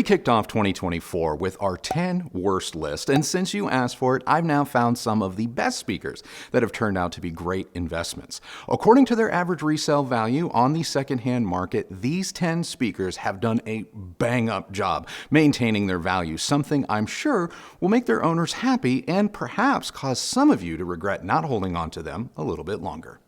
We kicked off 2024 with our 10 worst list, and since you asked for it, I've now found some of the best speakers that have turned out to be great investments. According to their average resale value on the secondhand market, these 10 speakers have done a bang-up job maintaining their value, something I'm sure will make their owners happy and perhaps cause some of you to regret not holding on to them a little bit longer.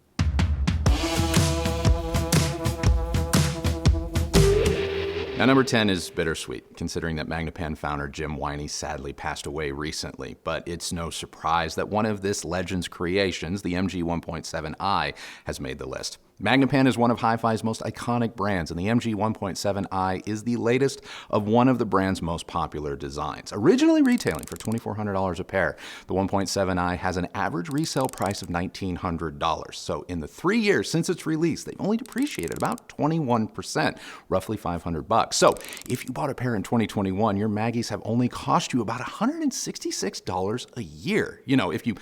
Now, number 10 is bittersweet, considering that MAGNEPAN founder Jim Winey sadly passed away recently. But it's no surprise that one of this legend's creations, the MG 1.7i, has made the list. MAGNEPAN is one of HIFI's most iconic brands, and the MG 1.7i is the latest of one of the brand's most popular designs. Originally retailing for $2,400 a pair, the 1.7i has an average resale price of $1,900. So in the 3 years since its release, they've only depreciated about 21%, roughly $500. So if you bought a pair in 2021, your Maggies have only cost you about $166 a year. If you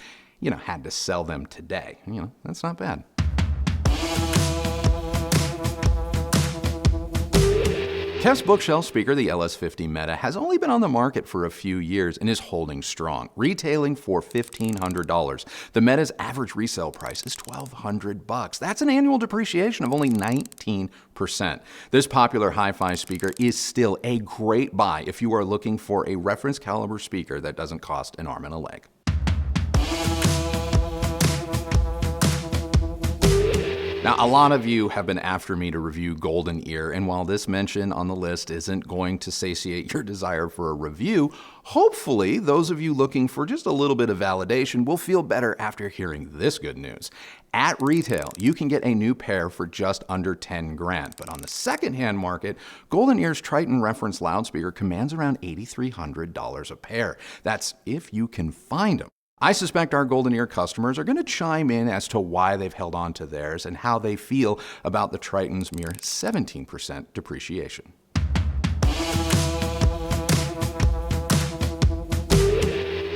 had to sell them today, that's not bad. KLIPSCH bookshelf speaker, the LS50 Meta, has only been on the market for a few years and is holding strong, retailing for $1,500. The Meta's average resale price is $1,200. That's an annual depreciation of only 19%. This popular hi-fi speaker is still a great buy if you are looking for a reference caliber speaker that doesn't cost an arm and a leg. Now, a lot of you have been after me to review Golden Ear, and while this mention on the list isn't going to satiate your desire for a review, hopefully those of you looking for just a little bit of validation will feel better after hearing this good news. At retail, you can get a new pair for just under 10 grand, but on the secondhand market, Golden Ear's Triton reference loudspeaker commands around $8,300 a pair. That's if you can find them. I suspect our Golden Ear customers are going to chime in as to why they've held on to theirs and how they feel about the Triton's mere 17% depreciation.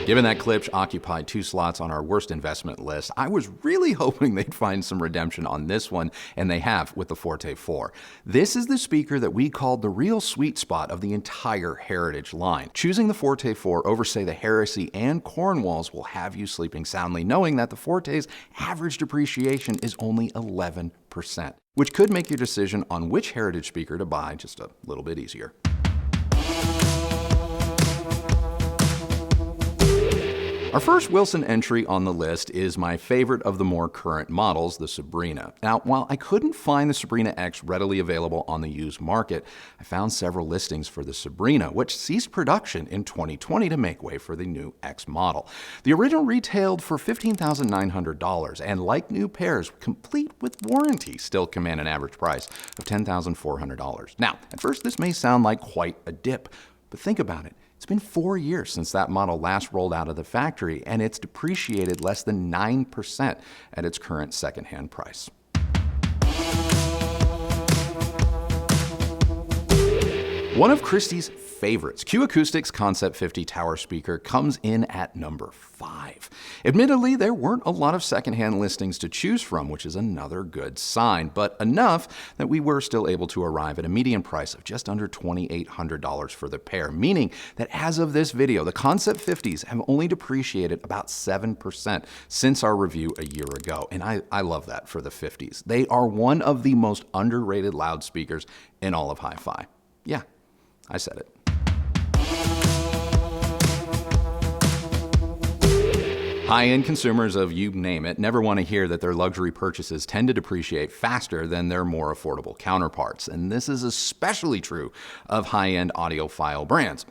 Given that KLIPSCH occupied 2 slots on our worst investment list, I was really hoping they'd find some redemption on this one, and they have with the FORTE 4. This is the speaker that we called the real sweet spot of the entire Heritage line. Choosing the FORTE 4 over, say, the Heresy and Cornwalls will have you sleeping soundly, knowing that the Forte's average depreciation is only 11%, which could make your decision on which Heritage speaker to buy just a little bit easier. Our first Wilson entry on the list is my favorite of the more current models, the SABRINA. Now, while I couldn't find the SABRINA X readily available on the used market, I found several listings for the SABRINA, which ceased production in 2020 to make way for the new X model. The original retailed for $15,900, and like new pairs, complete with warranty, still command an average price of $10,400. Now, at first this may sound like quite a dip, but think about it. It's been 4 years since that model last rolled out of the factory, and it's depreciated less than 9% at its current secondhand price. One of Christie's favorites, ACOUSTICS Concept 50 Tower Speaker, comes in at number 5. Admittedly, there weren't a lot of secondhand listings to choose from, which is another good sign, but enough that we were still able to arrive at a median price of just under $2,800 for the pair, meaning that as of this video, the Concept 50s have only depreciated about 7% since our review a year ago, and I love that for the 50s. They are one of the most underrated loudspeakers in all of hi-fi. Yeah, I said it. High-end consumers of you name it never want to hear that their luxury purchases tend to depreciate faster than their more affordable counterparts, and this is especially true of high-end audiophile brands.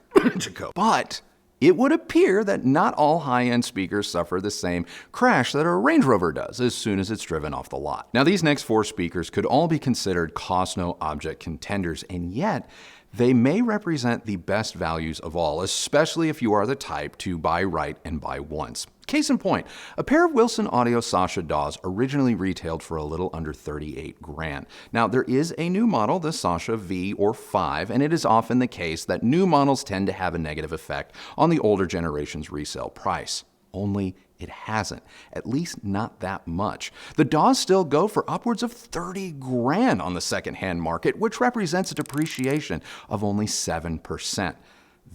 But it would appear that not all high-end speakers suffer the same crash that a Range Rover does as soon as it's driven off the lot. Now, these next 4 speakers could all be considered cost-no-object contenders, and yet they may represent the best values of all, especially if you are the type to buy right and buy once. Case in point, a pair of Wilson Audio SASHA DAWs originally retailed for a little under 38 grand. Now, there is a new model, the SASHA V or 5, and it is often the case that new models tend to have a negative effect on the older generation's resale price. Only It hasn't, at least not that much. The DAWs still go for upwards of 30 grand on the secondhand market, which represents a depreciation of only 7%.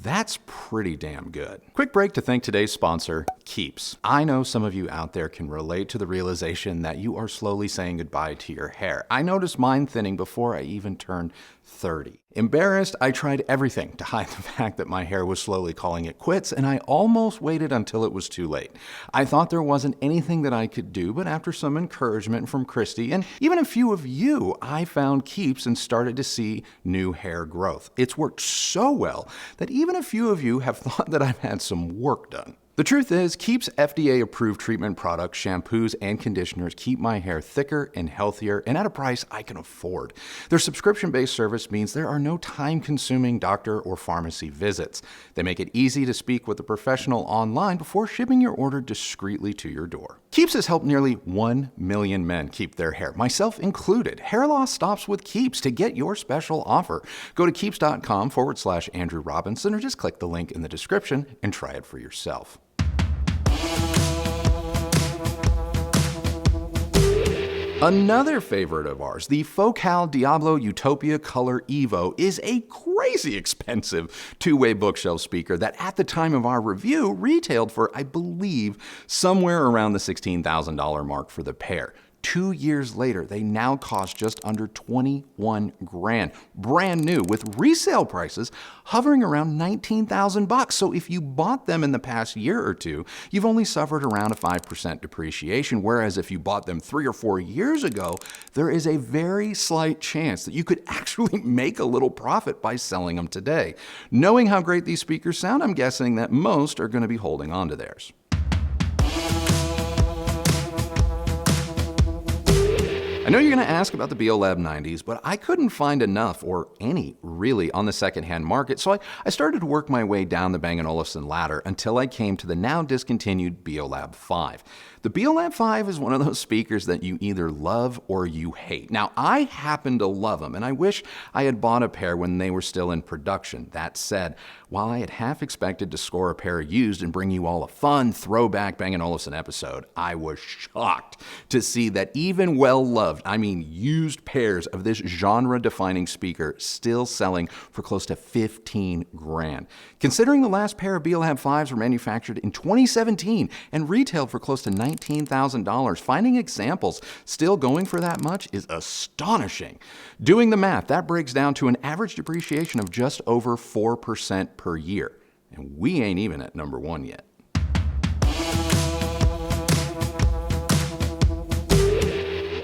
That's pretty damn good. Quick break to thank today's sponsor, KLIPSCH. I know some of you out there can relate to the realization that you are slowly saying goodbye to your hair. I noticed mine thinning before I even turned 30. Embarrassed, I tried everything to hide the fact that my hair was slowly calling it quits, and I almost waited until it was too late. I thought there wasn't anything that I could do, but after some encouragement from Christy and even a few of you, I found KLIPSCH and started to see new hair growth. It's worked so well that even a few of you have thought that I've had some work done. The truth is, KLIPSCH FDA-approved treatment products, shampoos, and conditioners keep my hair thicker and healthier and at a price I can afford. Their subscription-based service means there are no time-consuming doctor or pharmacy visits. They make it easy to speak with a professional online before shipping your order discreetly to your door. KLIPSCH has helped nearly 1 million men keep their hair, myself included. Hair loss stops with KLIPSCH. To get your special offer, go to KLIPSCH.com/Andrew Robinson or just click the link in the description and try it for yourself. Another favorite of ours, the Focal DIABLO Utopia Color Evo, is a crazy expensive two-way bookshelf speaker that at the time of our review retailed for, I believe, somewhere around the $16,000 mark for the pair. 2 years later, they now cost just under 21 grand, brand new, with resale prices hovering around 19,000 bucks. So if you bought them in the past year or two, you've only suffered around a 5% depreciation, whereas if you bought them 3 or 4 years ago, there is a very slight chance that you could actually make a little profit by selling them today. Knowing how great these speakers sound, I'm guessing that most are going to be holding on to theirs. I know you're going to ask about the BEOLAB 90s, but I couldn't find enough, or any, really, on the secondhand market, so I started to work my way down the Bang & Olufsen ladder until I came to the now discontinued BEOLAB 5. The BEOLAB 5 is one of those speakers that you either love or you hate. Now, I happen to love them, and I wish I had bought a pair when they were still in production. That said, while I had half expected to score a pair used and bring you all a fun throwback Bang & Olufsen episode, I was shocked to see that even well-loved, I mean used pairs of this genre-defining speaker still selling for close to 15 grand. Considering the last pair of BEOLAB 5s were manufactured in 2017 and retailed for close to $19,000, finding examples still going for that much is astonishing. Doing the math, that breaks down to an average depreciation of just over 4% per year. And we ain't even at number 1 yet.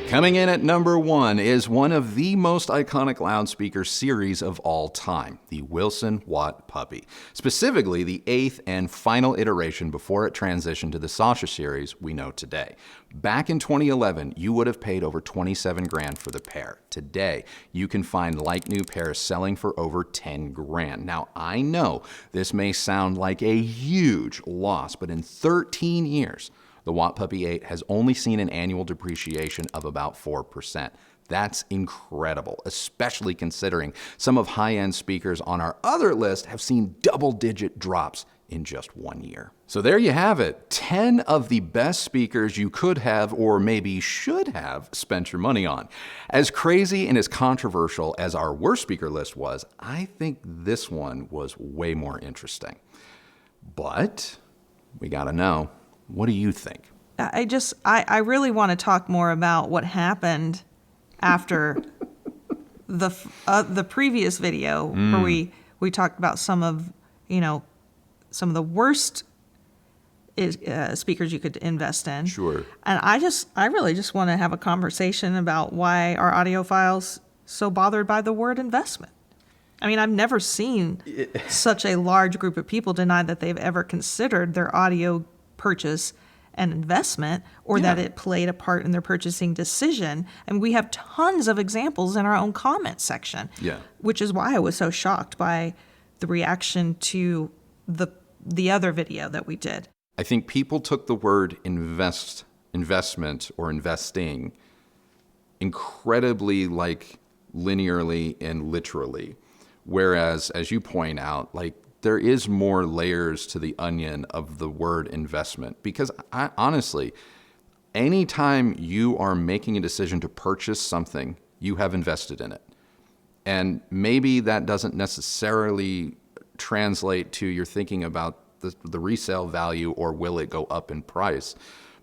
Coming in at number 1 is one of the most iconic loudspeaker series of all time, the Wilson Watt Puppy. Specifically, the 8th and final iteration before it transitioned to the SASHA series we know today. Back in 2011, you would have paid over 27 grand for the pair. Today, you can find like new pairs selling for over 10 grand. Now, I know this may sound like a huge loss, but in 13 years, the Watt Puppy 8 has only seen an annual depreciation of about 4%. That's incredible, especially considering some of high-end speakers on our other list have seen double-digit drops in just 1 year. So there you have it, 10 of the best speakers you could have or maybe should have spent your money on. As crazy and as controversial as our worst speaker list was, I think this one was way more interesting. But we gotta know, what do you think? I really want to talk more about what happened after the previous video where we talked about some of the worst speakers you could invest in. Sure. And I really just want to have a conversation about why are audiophiles so bothered by the word investment. I mean, I've never seen such a large group of people deny that they've ever considered their audio purchase an investment or that it played a part in their purchasing decision. And we have tons of examples in our own comment section, which is why I was so shocked by the reaction to the other video that we did. I think people took the word investment or investing incredibly linearly and literally. Whereas, as you point out, there is more layers to the onion of the word investment, because honestly, anytime you are making a decision to purchase something, you have invested in it. And maybe that doesn't necessarily translate to you're thinking about the resale value or will it go up in price.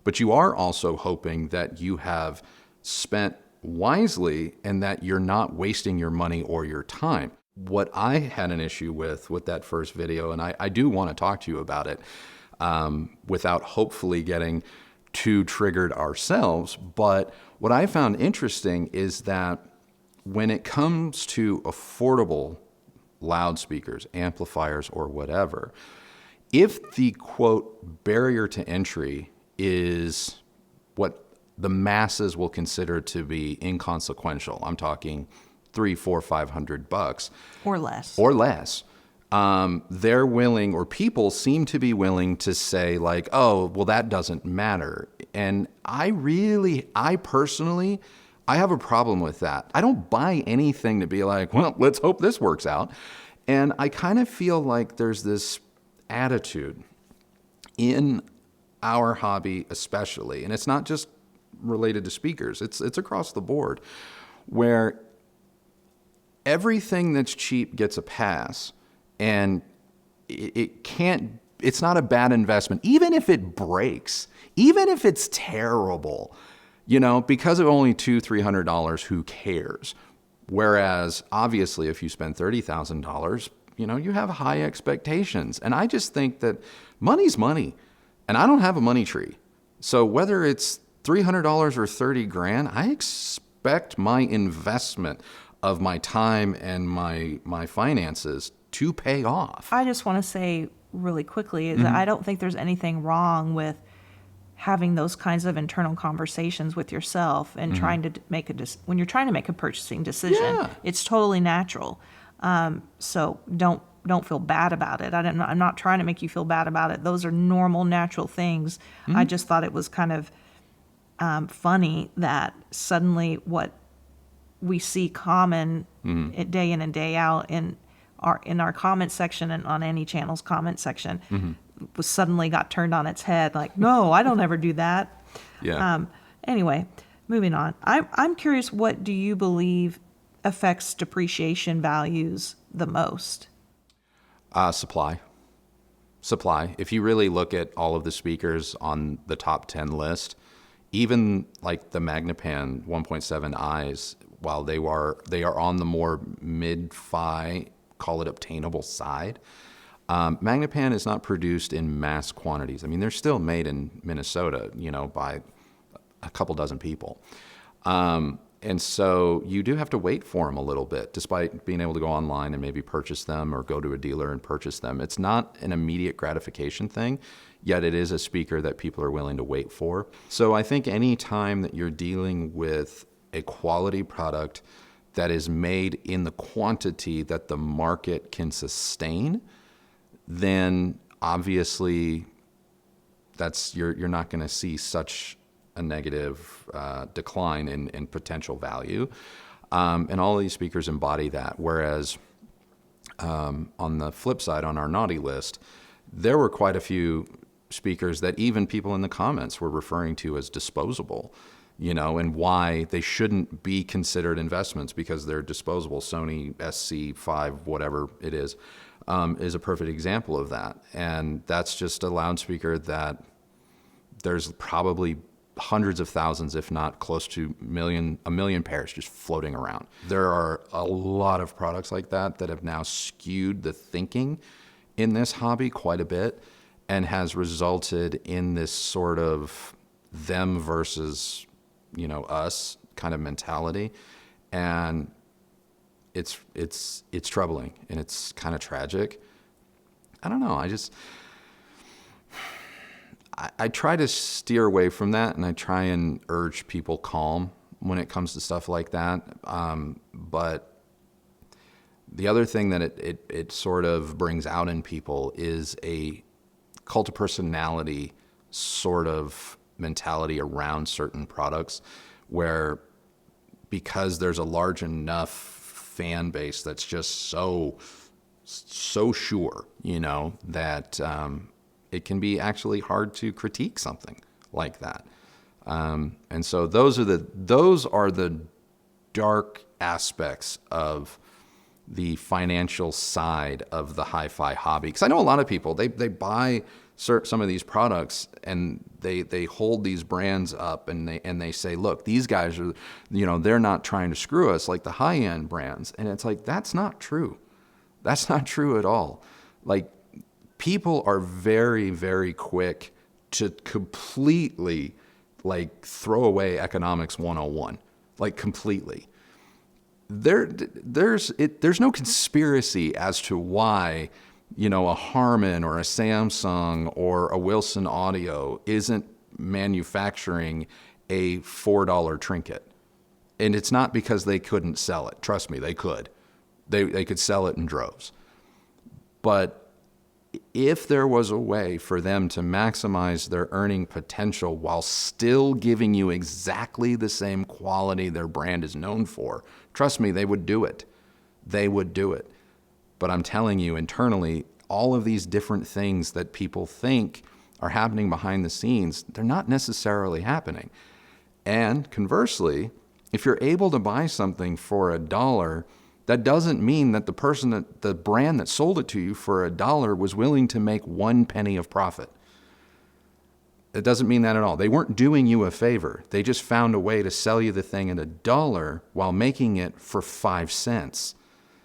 But you are also hoping that you have spent wisely and that you're not wasting your money or your time. What I had an issue with that first video, and I do want to talk to you about it without hopefully getting too triggered ourselves, but what I found interesting is that when it comes to affordable loudspeakers, amplifiers, or whatever, if the, quote, barrier to entry is what the masses will consider to be inconsequential, I'm talking $300, $400, $500 or less, they're willing, or people seem to be willing to say like, oh, well, that doesn't matter. And I personally, I have a problem with that. I don't buy anything to be like, well, let's hope this works out. And I kind of feel like there's this attitude in our hobby especially, and it's not just related to speakers, it's across the board, where everything that's cheap gets a pass, and it's not a bad investment, even if it breaks, even if it's terrible, because of only $200, $300, who cares? Whereas obviously if you spend $30,000, you have high expectations. And I just think that money's money, and I don't have a money tree. So whether it's $300 or 30 grand, I expect my investment of my time and my finances to pay off. I just want to say really quickly that I don't think there's anything wrong with having those kinds of internal conversations with yourself and trying to when you're trying to make a purchasing decision. Yeah. It's totally natural. So don't feel bad about it. I'm not trying to make you feel bad about it. Those are normal, natural things. I just thought it was kind of funny that suddenly what we see common day in and day out in our comment section and on any channel's comment section was suddenly got turned on its head. Like, no, I don't ever do that. Yeah. Anyway, moving on. I'm curious, what do you believe affects depreciation values the most? Supply. If you really look at all of the speakers on the top 10 list, even like the MAGNEPAN 1.7i's, while they are on the more mid-fi, call it obtainable side, MAGNEPAN is not produced in mass quantities. I mean, they're still made in Minnesota, by a couple dozen people. And so you do have to wait for them a little bit, despite being able to go online and maybe purchase them or go to a dealer and purchase them. It's not an immediate gratification thing, yet it is a speaker that people are willing to wait for. So I think any time that you're dealing with a quality product that is made in the quantity that the market can sustain, then obviously you're not going to see such a negative decline in potential value. And all of these speakers embody that. Whereas on the flip side, on our naughty list, there were quite a few speakers that even people in the comments were referring to as disposable, and why they shouldn't be considered investments because they're disposable. Sony SC5, whatever it is a perfect example of that. And that's just a loudspeaker that there's probably hundreds of thousands, if not close to a million pairs just floating around. There are a lot of products like that have now skewed the thinking in this hobby quite a bit and has resulted in this sort of them versus, us kind of mentality. And it's troubling and it's kind of tragic. I don't know. I try to steer away from that, and I try and urge people calm when it comes to stuff like that. But the other thing that it sort of brings out in people is a cult of personality sort of mentality around certain products, where because there's a large enough fan base that's just so so sure, that it can be actually hard to critique something like that. And so those are the dark aspects of the financial side of the hi-fi hobby. Because I know a lot of people, they buy some of these products and they hold these brands up and they say, look, these guys are, they're not trying to screw us like the high-end brands. And it's like, that's not true. That's not true at all. Like, people are very, very quick to completely throw away economics 101, completely. There's no conspiracy as to why, a Harman or a Samsung or a Wilson Audio isn't manufacturing a $4 trinket. And it's not because they couldn't sell it. Trust me, they could. They could sell it in droves. But if there was a way for them to maximize their earning potential while still giving you exactly the same quality their brand is known for, trust me, they would do it. They would do it. But I'm telling you, internally, all of these different things that people think are happening behind the scenes, they're not necessarily happening. And conversely, if you're able to buy something for $1, that doesn't mean that the brand that sold it to you for $1 was willing to make 1 penny of profit. It doesn't mean that at all. They weren't doing you a favor. They just found a way to sell you the thing at $1 while making it for 5 cents.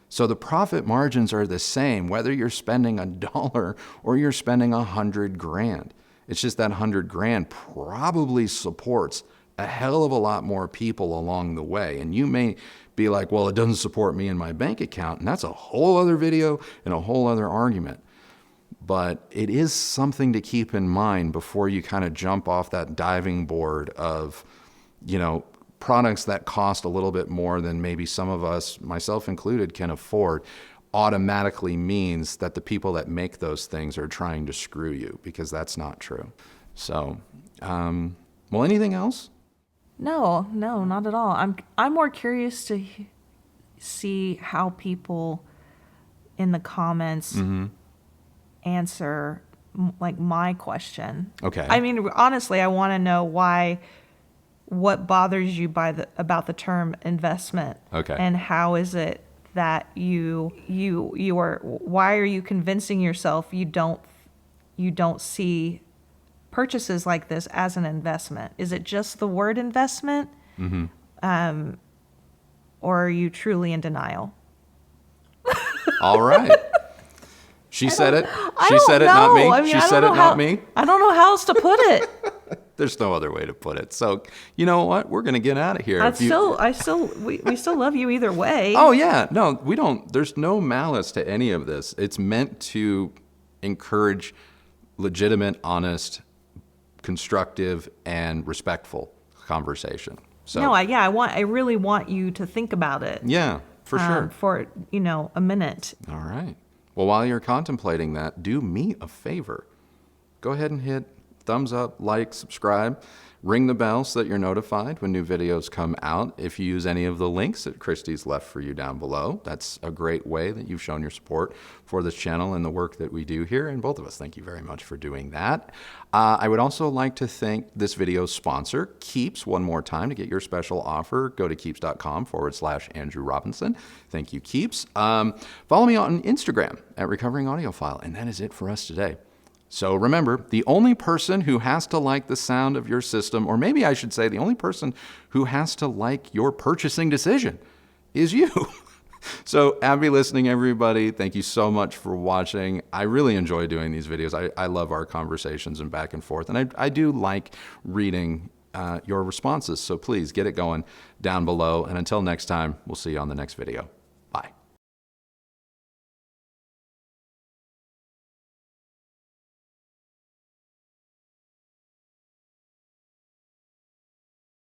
So the profit margins are the same, whether you're spending $1 or you're spending $100,000. It's just that $100,000 probably supports a hell of a lot more people along the way. And you may be like, well, it doesn't support me in my bank account. And that's a whole other video and a whole other argument. But it is something to keep in mind before you kind of jump off that diving board of, products that cost a little bit more than maybe some of us, myself included, can afford, automatically means that the people that make those things are trying to screw you, because that's not true. So, well, anything else? No, not at all. I'm more curious to see how people in the comments answer my question. Okay. I mean, honestly, I want to know what bothers you about the term investment. Okay. And how is it that why are you convincing yourself you don't see purchases like this as an investment? Is it just the word investment? Or are you truly in denial? All right. She said it. She said it, not me. I mean, she said it, not me. I don't know how else to put it. There's no other way to put it. So, you know what? We're going to get out of here. We still love you either way. Oh, yeah. No, we don't. There's no malice to any of this. It's meant to encourage legitimate, honest, constructive, and respectful conversation. So, no, I really want you to think about it. Yeah, for sure. For, a minute. All right. Well, while you're contemplating that, do me a favor. Go ahead and hit thumbs up, like, subscribe, ring the bell so that you're notified when new videos come out. If you use any of the links that Christy's left for you down below, that's a great way that you've shown your support for this channel and the work that we do here. And both of us, thank you very much for doing that. I would also like to thank this video's sponsor, Keeps, one more time. To get your special offer, go to keeps.com/Andrew Robinson. Thank you, Keeps. Follow me on Instagram at Recovering Audiophile. And that is it for us today. So remember, the only person who has to like the sound of your system, or maybe I should say the only person who has to like your purchasing decision, is you. So happy listening, everybody. Thank you so much for watching. I really enjoy doing these videos. I love our conversations and back and forth. And I do like reading your responses. So please get it going down below. And until next time, we'll see you on the next video.